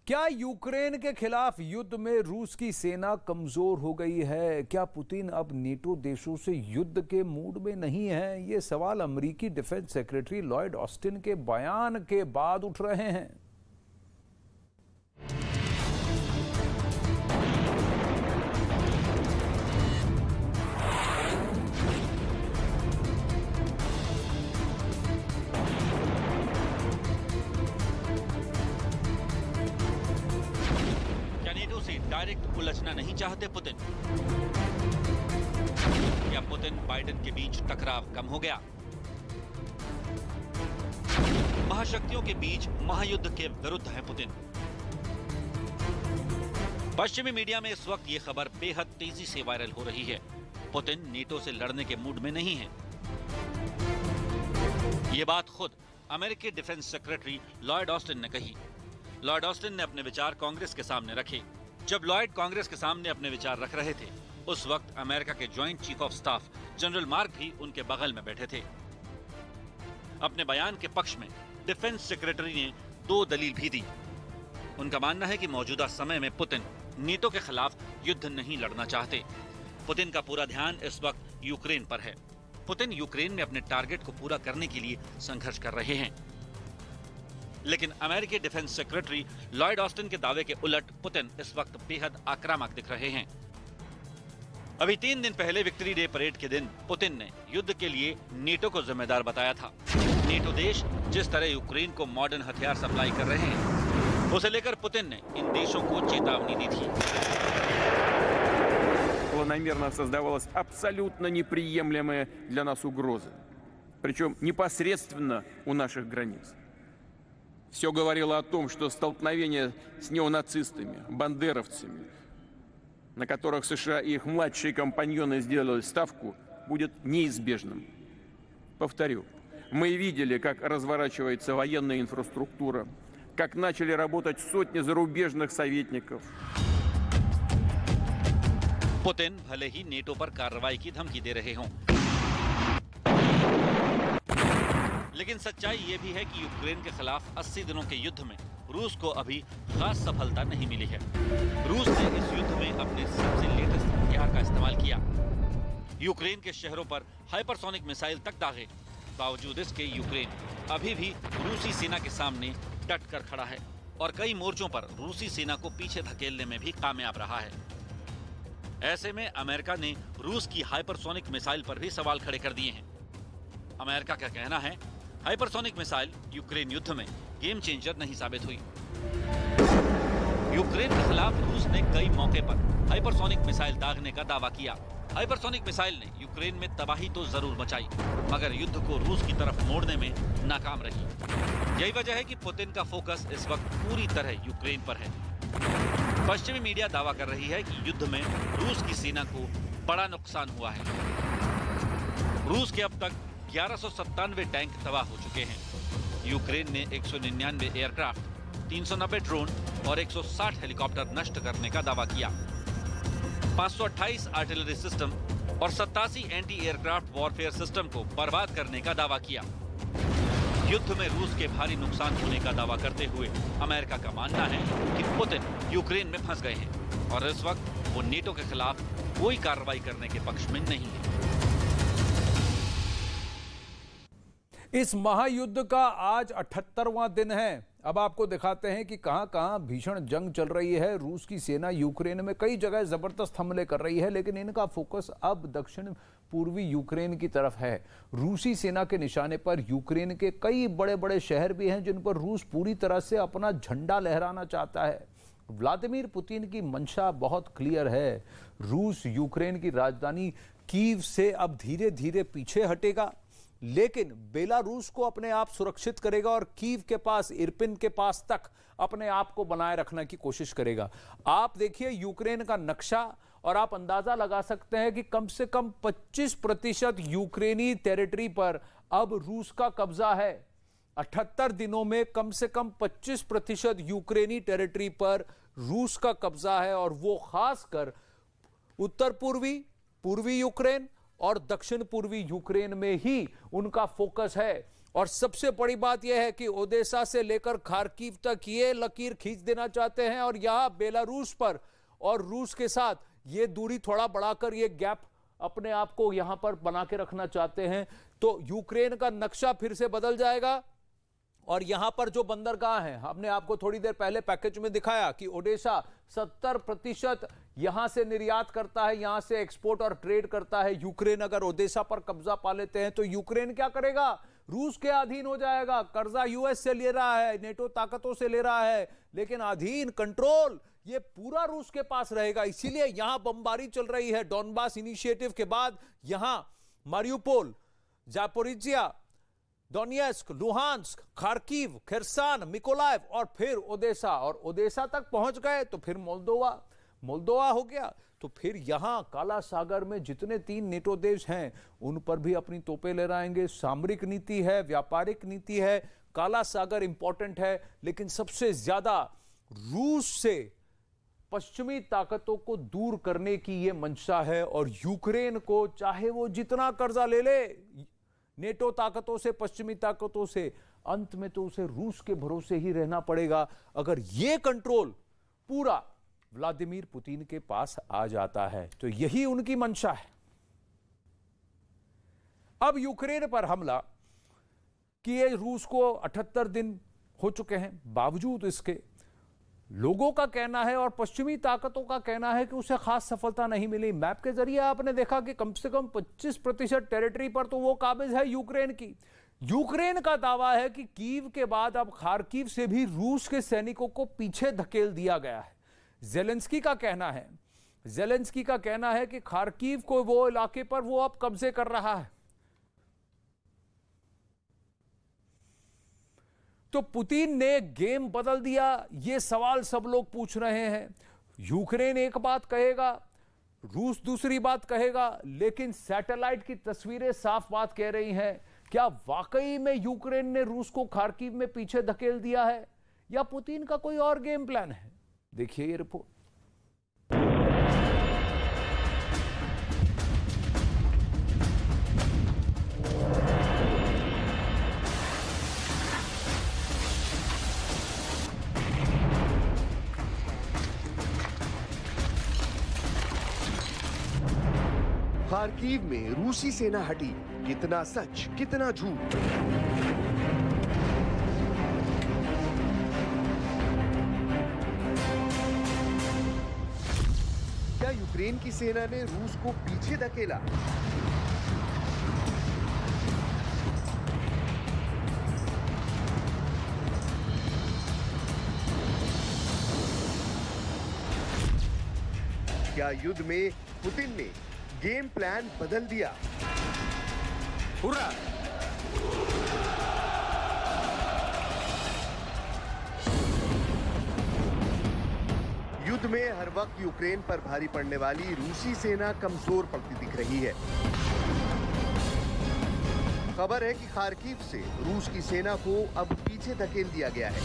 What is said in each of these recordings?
क्या यूक्रेन के खिलाफ युद्ध में रूस की सेना कमजोर हो गई है? क्या पुतिन अब नेटो देशों से युद्ध के मूड में नहीं है? ये सवाल अमेरिकी डिफेंस सेक्रेटरी लॉयड ऑस्टिन के बयान के बाद उठ रहे हैं। डायरेक्ट उलझना नहीं चाहते पुतिन? या पुतिन बाइडेन के बीच टकराव कम हो गया? महाशक्तियों के बीच महायुद्ध के विरुद्ध है पुतिन। पश्चिमी मीडिया में इस वक्त ये खबर बेहद तेजी से वायरल हो रही है। पुतिन नेटो से लड़ने के मूड में नहीं है। ये बात खुद अमेरिकी डिफेंस सेक्रेटरी लॉयड ऑस्टिन ने कही। लॉयड ऑस्टिन ने अपने विचार कांग्रेस के सामने रखे। जब लॉयड कांग्रेस के सामने अपने विचार रख रहे थे, उस वक्त अमेरिका के joint chief of staff general mark भी उनके बगल में बैठे थे। अपने बयान के पक्ष में डिफेंस सेक्रेटरी ने दो दलील भी दी। उनका मानना है कि मौजूदा समय में पुतिन नेटो के खिलाफ युद्ध नहीं लड़ना चाहते। पुतिन का पूरा ध्यान इस वक्त यूक्रेन पर है। पुतिन यूक्रेन में अपने टारगेट को पूरा करने के लिए संघर्ष कर रहे हैं। लेकिन अमेरिकी डिफेंस सेक्रेटरी लॉयड ऑस्टिन के दावे के उलट पुतिन इस वक्त बेहद आक्रामक दिख रहे हैं। अभी 3 दिन पहले विक्ट्री डे परेड के दिन पुतिन ने युद्ध के लिए नेटो को जिम्मेदार बताया था। नेटो देश जिस तरह यूक्रेन को मॉडर्न हथियार सप्लाई कर रहे हैं, उसे लेकर पुतिन ने इन देशों को चेतावनी दी थी। Планомерно создавалась абсолютно неприемлемая для нас угроза, причем непосредственно у наших границ. Все говорило о том, что столкновение с неонацистами, бандеровцами, на которых США и их младшие компаньоны сделали ставку, будет неизбежным. Повторю, мы видели, как разворачивается военная инфраструктура, как начали работать сотни зарубежных советников. पुतिन भले ही नेटो पर कार्रवाई की धमकी दे रहे हों, लेकिन सच्चाई ये भी है कि यूक्रेन के खिलाफ 80 दिनों के युद्ध में रूस को अभी खास सफलता नहीं मिली है। रूस ने इस युद्ध में अपने सबसे लेटेस्ट हथियार का इस्तेमाल किया। यूक्रेन के शहरों पर हाइपरसोनिक मिसाइल तक दागे। बावजूद इसके यूक्रेन अभी भी रूसी सेना के सामने डट कर खड़ा है और कई मोर्चों पर रूसी सेना को पीछे धकेलने में भी कामयाब रहा है। ऐसे में अमेरिका ने रूस की हाइपरसोनिक मिसाइल पर भी सवाल खड़े कर दिए हैं। अमेरिका का कहना है, हाइपरसोनिक मिसाइल यूक्रेन युद्ध में गेम चेंजर नहीं साबित हुई। यूक्रेन के खिलाफ रूस ने कई मौके पर हाइपरसोनिक मिसाइल दागने का दावा किया। हाइपरसोनिक मिसाइल ने यूक्रेन में तबाही तो जरूर मचाई, मगर युद्ध को रूस की तरफ मोड़ने में नाकाम रही। यही वजह है कि पुतिन का फोकस इस वक्त पूरी तरह यूक्रेन पर है। पश्चिमी मीडिया दावा कर रही है कि युद्ध में रूस की सेना को बड़ा नुकसान हुआ है। रूस के अब तक 1197 टैंक तबाह हो चुके हैं। यूक्रेन ने 199 एयरक्राफ्ट, 390 ड्रोन और 160 हेलीकॉप्टर नष्ट करने का दावा किया। 528 आर्टिलरी सिस्टम और 87 एंटी एयरक्राफ्ट वॉरफेयर सिस्टम को बर्बाद करने का दावा किया। युद्ध में रूस के भारी नुकसान होने का दावा करते हुए अमेरिका का मानना है कि पुतिन यूक्रेन में फंस गए हैं और इस वक्त वो नेटो के खिलाफ कोई कार्रवाई करने के पक्ष में नहीं है। इस महायुद्ध का आज 78वां दिन है। अब आपको दिखाते हैं कि कहां-कहां भीषण जंग चल रही है। रूस की सेना यूक्रेन में कई जगह जबरदस्त हमले कर रही है, लेकिन इनका फोकस अब दक्षिण पूर्वी यूक्रेन की तरफ है। रूसी सेना के निशाने पर यूक्रेन के कई बड़े-बड़े शहर भी हैं जिन पर रूस पूरी तरह से अपना झंडा लहराना चाहता है। व्लादिमीर पुतिन की मंशा बहुत क्लियर है। रूस यूक्रेन की राजधानी कीव से अब धीरे-धीरे पीछे हटेगा, लेकिन बेलारूस को अपने आप सुरक्षित करेगा और कीव के पास, इरपिन के पास तक अपने आप को बनाए रखने की कोशिश करेगा। आप देखिए यूक्रेन का नक्शा और आप अंदाजा लगा सकते हैं कि कम से कम 25% यूक्रेनी टेरिटरी पर अब रूस का कब्जा है। 78 दिनों में कम से कम 25% यूक्रेनी टेरिटरी पर रूस का कब्जा है, और वो खासकर उत्तर पूर्वी यूक्रेन और दक्षिण पूर्वी यूक्रेन में ही उनका फोकस है। और सबसे बड़ी बात यह है कि ओडेसा से लेकर खार्किव तक ये लकीर खींच देना चाहते हैं और यहां बेलारूस पर और रूस के साथ ये दूरी थोड़ा बढ़ाकर ये गैप अपने आप को यहां पर बना के रखना चाहते हैं। तो यूक्रेन का नक्शा फिर से बदल जाएगा। और यहां पर जो बंदरगाह है, हमने आपको थोड़ी देर पहले पैकेज में दिखाया कि ओडेसा 70% यहां से निर्यात करता है, यहां से एक्सपोर्ट और ट्रेड करता है। यूक्रेन अगर ओडेसा पर कब्जा पा लेते हैं तो यूक्रेन क्या करेगा? रूस के अधीन हो जाएगा। कर्जा यूएस से ले रहा है, नेटो ताकतों से ले रहा है, लेकिन अधीन कंट्रोल ये पूरा रूस के पास रहेगा। इसीलिए यहां बमबारी चल रही है। डॉनबास इनिशिएटिव के बाद यहां Mariupol, Zaporizhzhia, Donetsk, Luhansk, Kharkiv, Kherson, Mykolaiv और फिर ओडेसा। और ओडेसा तक पहुंच गए तो फिर मोल्दोवा हो गया। तो फिर यहां काला सागर में जितने 3 नेटो देश हैं उन पर भी अपनी तोपें लहराएंगे। सामरिक नीति है, व्यापारिक नीति है, काला सागर इंपॉर्टेंट है, लेकिन सबसे ज्यादा रूस से पश्चिमी ताकतों को दूर करने की यह मंशा है। और यूक्रेन को चाहे वो जितना कर्जा ले ले नेटो ताकतों से, पश्चिमी ताकतों से, अंत में तो उसे रूस के भरोसे ही रहना पड़ेगा। अगर यह कंट्रोल पूरा व्लादिमीर पुतिन के पास आ जाता है तो यही उनकी मंशा है। अब यूक्रेन पर हमला किए रूस को 78 दिन हो चुके हैं। बावजूद इसके लोगों का कहना है और पश्चिमी ताकतों का कहना है कि उसे खास सफलता नहीं मिली। मैप के जरिए आपने देखा कि कम से कम 25% टेरिटरी पर तो वो काबिज है यूक्रेन की। यूक्रेन का दावा है कि कीव के बाद अब खार्किव से भी रूस के सैनिकों को पीछे धकेल दिया गया है। जेलेंस्की का कहना है कि खार्किव को वो इलाके पर वो अब कब्जे कर रहा है। तो पुतिन ने गेम बदल दिया, ये सवाल सब लोग पूछ रहे हैं। यूक्रेन एक बात कहेगा, रूस दूसरी बात कहेगा, लेकिन सैटेलाइट की तस्वीरें साफ बात कह रही हैं। क्या वाकई में यूक्रेन ने रूस को खार्किव में पीछे धकेल दिया है या पुतिन का कोई और गेम प्लान है? देखिए ये रिपोर्ट। खार्किव में रूसी सेना हटी, कितना सच कितना झूठ। क्या यूक्रेन की सेना ने रूस को पीछे धकेला? क्या युद्ध में पुतिन ने गेम प्लान बदल दिया? Ура! युद्ध में हर वक्त यूक्रेन पर भारी पड़ने वाली रूसी सेना कमजोर पड़ती दिख रही है। खबर है कि खार्किव से रूस की सेना को अब पीछे धकेल दिया गया है।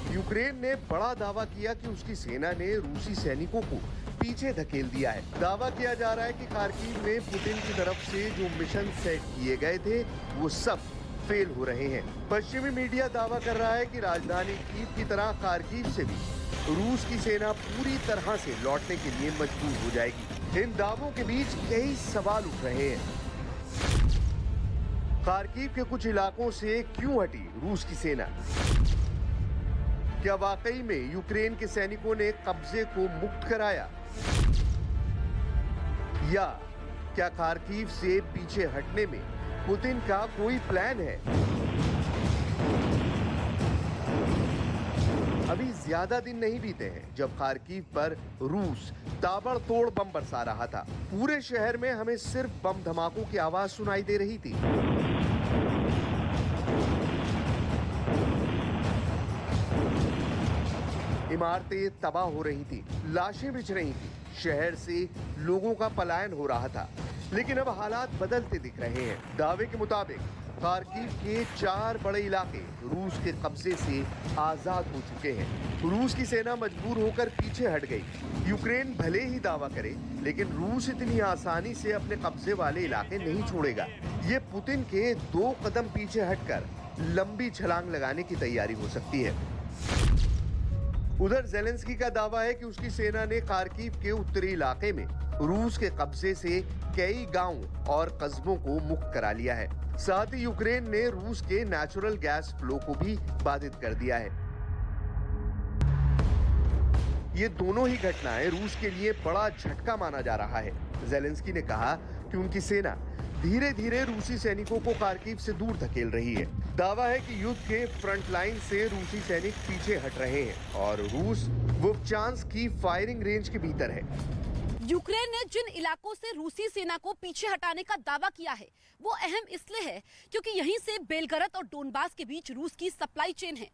यूक्रेन ने बड़ा दावा किया कि उसकी सेना ने रूसी सैनिकों को पीछे धकेल दिया है। दावा किया जा रहा है कि खार्किव में पुतिन की तरफ से जो मिशन सेट किए गए थे वो सब फेल हो रहे हैं। पश्चिमी मीडिया दावा कर रहा है कि राजधानी कीव की तरह खार्किव से भी रूस की सेना पूरी तरह से लौटने के लिए मजबूर हो जाएगी। इन दावों के बीच कई सवाल उठ रहे हैं। खार्किव के कुछ इलाकों से क्यों हटी रूस की सेना? क्या वाकई में यूक्रेन के सैनिकों ने कब्जे को मुक्त कराया, या क्या खार्किव से पीछे हटने में पुतिन का कोई प्लान है? अभी ज्यादा दिन नहीं बीते हैं जब खार्किव पर रूस ताबड़तोड़ बम बरसा रहा था। पूरे शहर में हमें सिर्फ बम धमाकों की आवाज सुनाई दे रही थी। इमारतें तबाह हो रही थी, लाशें बिछ रही थी, शहर से लोगों का पलायन हो रहा था। लेकिन अब हालात बदलते दिख रहे हैं। दावे के मुताबिक खार्किव के 4 बड़े इलाके रूस के कब्जे से आजाद हो चुके हैं। रूस की सेना मजबूर होकर पीछे हट गई। यूक्रेन भले ही दावा करे, लेकिन रूस इतनी आसानी से अपने कब्जे वाले इलाके नहीं छोड़ेगा। ये पुतिन के 2 कदम पीछे हटकर लंबी छलांग लगाने की तैयारी हो सकती है। उधर ज़ेलेंस्की का दावा है कि उसकी सेना ने खार्किव के उत्तरी इलाके में रूस के कब्जे से कई गांव और कस्बों को मुक्त करा लिया है। साथ ही यूक्रेन ने रूस के नेचुरल गैस फ्लो को भी बाधित कर दिया है। ये दोनों ही घटनाएं रूस के लिए बड़ा झटका माना जा रहा है। ज़ेलेंस्की ने कहा कि उनकी सेना धीरे धीरे रूसी सैनिकों को खार्किव से दूर धकेल रही है। दावा है कि युद्ध के फ्रंट लाइन से रूसी सैनिक पीछे हट रहे हैं और रूस वोवचांस्क की फायरिंग रेंज के भीतर है। यूक्रेन ने जिन इलाकों से रूसी सेना को पीछे हटाने का दावा किया है वो अहम इसलिए है क्योंकि यहीं से बेलगरद और डोनबास के बीच रूस की सप्लाई चेन है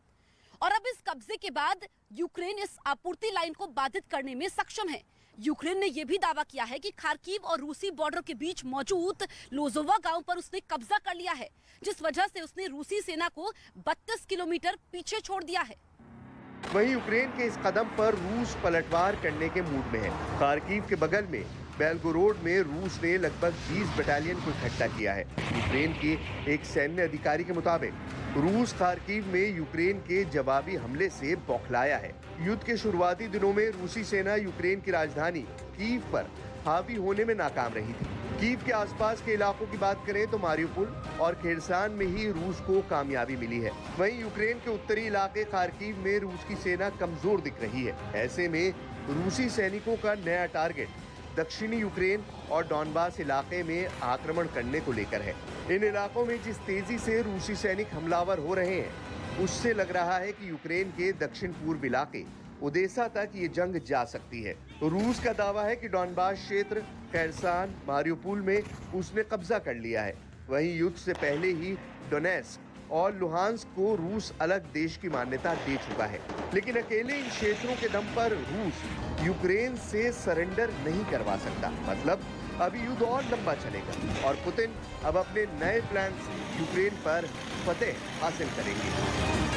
और अब इस कब्जे के बाद यूक्रेन इस आपूर्ति लाइन को बाधित करने में सक्षम है। यूक्रेन ने यह भी दावा किया है कि खार्किव और रूसी बॉर्डर के बीच मौजूद लोजोवा गांव पर उसने कब्जा कर लिया है, जिस वजह से उसने रूसी सेना को 32 किलोमीटर पीछे छोड़ दिया है। वहीं यूक्रेन के इस कदम पर रूस पलटवार करने के मूड में है। खार्किव के बगल में बेलगोरोड में रूस ने लगभग 20 बटालियन को इकट्ठा किया है। यूक्रेन के एक सैन्य अधिकारी के मुताबिक रूस खार्किव में यूक्रेन के जवाबी हमले से बौखलाया है। युद्ध के शुरुआती दिनों में रूसी सेना यूक्रेन की राजधानी कीव पर हावी होने में नाकाम रही थी। कीव के आसपास के इलाकों की बात करें तो मारियुपोल और खेरसान में ही रूस को कामयाबी मिली है। वहीं यूक्रेन के उत्तरी इलाके खार्किव में रूस की सेना कमजोर दिख रही है। ऐसे में रूसी सैनिकों का नया टारगेट दक्षिणी यूक्रेन और डॉनबास इलाके में आक्रमण करने को लेकर है। इन इलाकों में जिस तेजी से रूसी सैनिक हमलावर हो रहे हैं, उससे लग रहा है कि यूक्रेन के दक्षिण पूर्व इलाके ओदेसा तक ये जंग जा सकती है। रूस का दावा है कि डॉनबास क्षेत्र, खेरसान, मारियुपोल में उसने कब्जा कर लिया है। वहीं युद्ध से पहले ही डोनेट्स्क और लुहांस्क को रूस अलग देश की मान्यता दे चुका है, लेकिन अकेले इन क्षेत्रों के दम पर रूस यूक्रेन से सरेंडर नहीं करवा सकता। मतलब अभी युद्ध और लंबा चलेगा और पुतिन अब अपने नए प्लान से यूक्रेन पर फतेह हासिल करेंगे।